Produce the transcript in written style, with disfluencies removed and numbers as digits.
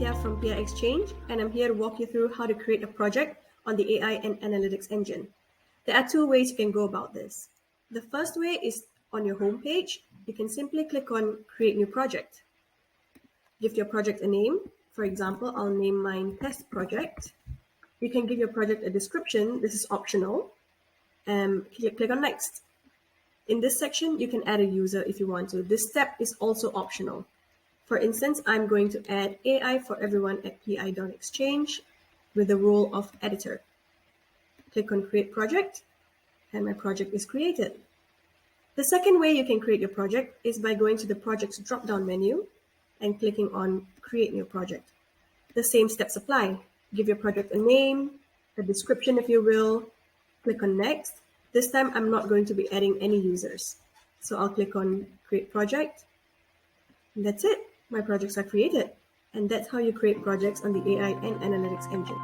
Cynthia from PI Exchange, and I'm here to walk you through how to create a project on the AI and Analytics engine. There are two ways you can go about this. The first way is on your home page. You can simply click on Create New Project. Give your project a name. For example, I'll name mine Test Project. You can give your project a description. This is optional. Click on Next. In this section, you can add a user if you want to. This step is also optional. For instance, I'm going to add AI for everyone at PI.exchange with the role of editor. Click on Create Project, and my project is created. The second way you can create your project is by going to the Projects drop-down menu and clicking on Create New Project. The same steps apply. Give your project a name, a description if you will, click on Next. This time I'm not going to be adding any users. So I'll click on Create Project. And that's it. My projects are created. And that's how you create projects on the AI and Analytics engine.